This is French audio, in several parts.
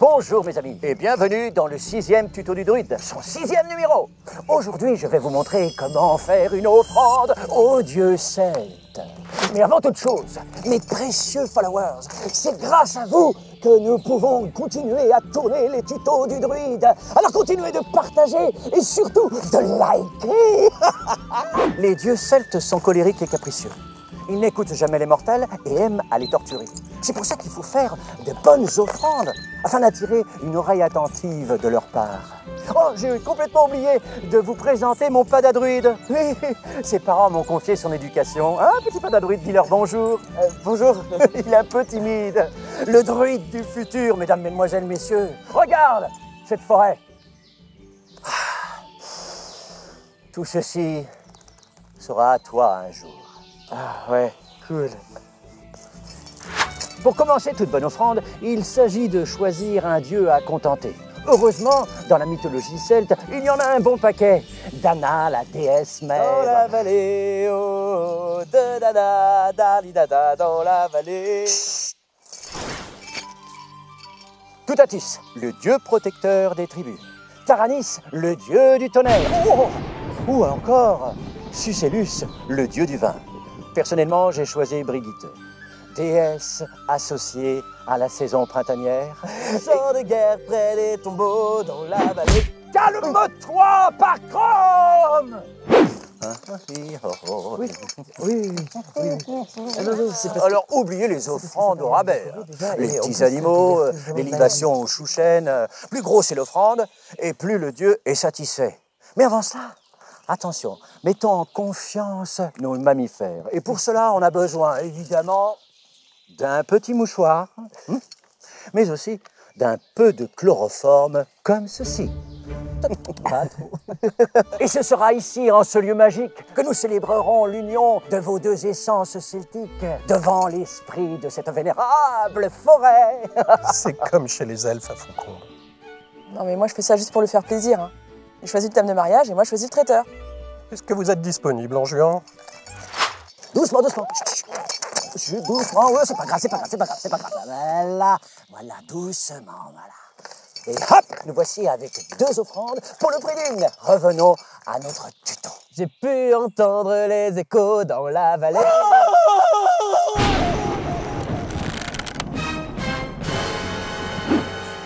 Bonjour mes amis et bienvenue dans le 6e tuto du druide, son 6e numéro. Aujourd'hui, je vais vous montrer comment faire une offrande aux dieux celtes. Mais avant toute chose, mes précieux followers, c'est grâce à vous que nous pouvons continuer à tourner les tutos du druide. Alors continuez de partager et surtout de liker. Les dieux celtes sont colériques et capricieux. Ils n'écoutent jamais les mortels et aiment à les torturer. C'est pour ça qu'il faut faire de bonnes offrandes afin d'attirer une oreille attentive de leur part. Oh, j'ai complètement oublié de vous présenter mon padadruide. Oui, ses parents m'ont confié son éducation. Hein, petit padadruide, dis-leur bonjour. Bonjour. Il est un peu timide. Le druide du futur, mesdames, mesdemoiselles, messieurs. Regarde cette forêt. Tout ceci sera à toi un jour. Ah ouais, cool. Pour commencer toute bonne offrande, il s'agit de choisir un dieu à contenter. Heureusement, dans la mythologie celte, il y en a un bon paquet. Dana, la déesse mère. Dans la vallée, oh, de dada, dali dada, dans la vallée. Toutatis, le dieu protecteur des tribus. Taranis, le dieu du tonnerre. Ou encore, Sucellus, le dieu du vin. Personnellement, j'ai choisi Brigitte, déesse associée à la saison printanière. Champ de guerre près des tombeaux dans la vallée. Calme-toi, Parchrome! Oui. Alors, oubliez les offrandes au rabais. Les petits animaux, les libations aux chouchènes. Plus gros c'est l'offrande, et plus le dieu est satisfait. Mais avant ça, attention, mettons en confiance nos mammifères. Et pour cela, on a besoin, évidemment, d'un petit mouchoir, mais aussi d'un peu de chloroforme, comme ceci. Pas trop. Et ce sera ici, en ce lieu magique, que nous célébrerons l'union de vos deux essences celtiques devant l'esprit de cette vénérable forêt. C'est comme chez les elfes à Faucon. Non mais moi je fais ça juste pour lui faire plaisir. Hein. Il choisit le thème de mariage et moi je choisis le traiteur. Est-ce que vous êtes disponible en juin? Doucement, doucement. Doucement, ouais, c'est pas grave. Voilà, doucement, voilà. Et hop, nous voici avec deux offrandes pour le prix d'une. Revenons à notre tuto. J'ai pu entendre les échos dans la vallée.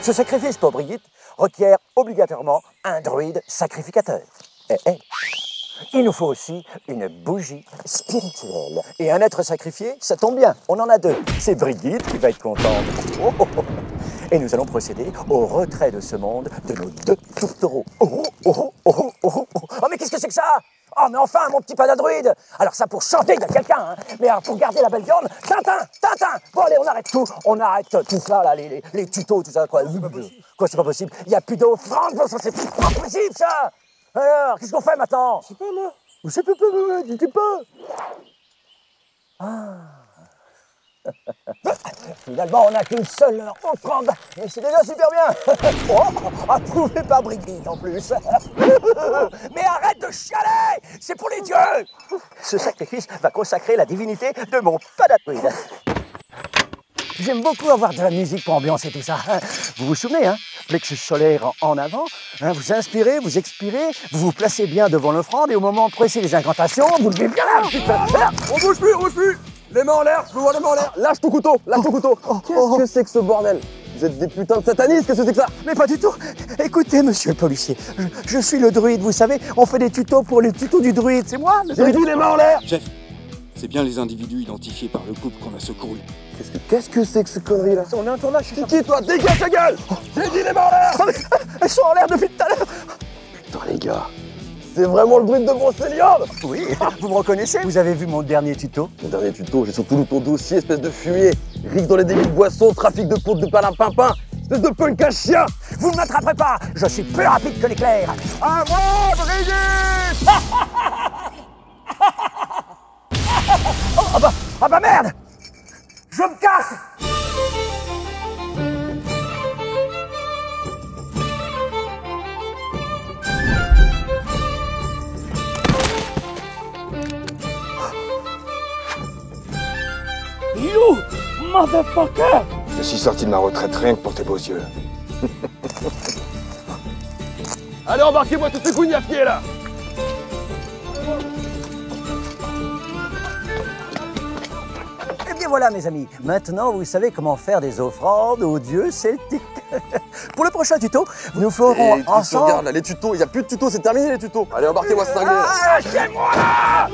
Ce sacrifice pour Brigitte requiert obligatoirement un druide sacrificateur. Il nous faut aussi une bougie spirituelle. Et un être sacrifié, ça tombe bien, on en a deux. C'est Brigitte qui va être contente. Et nous allons procéder au retrait de ce monde de nos deux tourtereaux. Oh, mais qu'est-ce que c'est que ça? Oh, mais enfin, mon petit padadruide! Alors ça, pour chanter, il y a quelqu'un, hein. Mais alors, pour garder la belle viande, Tintin! Bon, allez, on arrête tout. On arrête tout ça, là, les tutos, tout ça, quoi. Quoi, c'est pas possible? Il n'y a plus d'offrande, c'est pas possible, ça! Alors, qu'est-ce qu'on fait maintenant? Je sais pas, moi. Je sais pas, je sais pas. Finalement, on n'a qu'une seule offrande, mais c'est déjà super bien. Approuvé par Brigitte en plus. Mais arrête de chialer, c'est pour les dieux. Ce sacrifice va consacrer la divinité de mon padadruide. J'aime beaucoup avoir de la musique pour ambiancer tout ça. Vous vous souvenez, hein? Plexus solaire en avant, hein, vous inspirez, vous expirez, vous vous placez bien devant l'offrande et au moment précis des incantations, vous levez bien là, putain. On bouge plus. Les mains en l'air, je veux voir les mains en l'air. Lâche ton couteau. Qu'est-ce que c'est que ce bordel? Vous êtes des putains de satanistes, qu'est-ce que c'est que ça? Mais pas du tout. Écoutez, monsieur le policier, je suis le druide, vous savez, on fait des tutos pour les tutos du druide, c'est moi le druide. J'ai dit les mains en l'air. Chef, c'est bien les individus identifiés par le couple qu'on a secouru. Qu'est-ce que c'est que ce connerie là? On est en tournage, C'est qui toi? Dégage ta gueule! J'ai dit les mains en l'air! Elles sont en l'air depuis tout à l'heure. Putain les gars, c'est vraiment le druide de Brocéliande! Oui, vous me reconnaissez? Vous avez vu mon dernier tuto? Mon dernier tuto, j'ai surtout lu ton dossier, espèce de fumier. Riche dans les débits de boissons, trafic de potes de palapimpin, espèce de punk à chien! Vous ne m'attraperez pas, je suis plus rapide que l'éclair. À moi, Brigitte! Ah bah merde! Je me casse! You, motherfucker! Je suis sorti de ma retraite rien que pour tes beaux yeux. Allez, embarquez-moi tous ces gougnafiers là. Eh bien voilà mes amis, maintenant vous savez comment faire des offrandes aux dieux celtiques. Pour le prochain tuto, nous ferons Et ensemble... regarde là, les tutos, il n'y a plus de tutos, c'est terminé les tutos. Allez, embarquez-moi ce cinglé. Lâchez-moi là!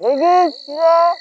Les guides, tu es là?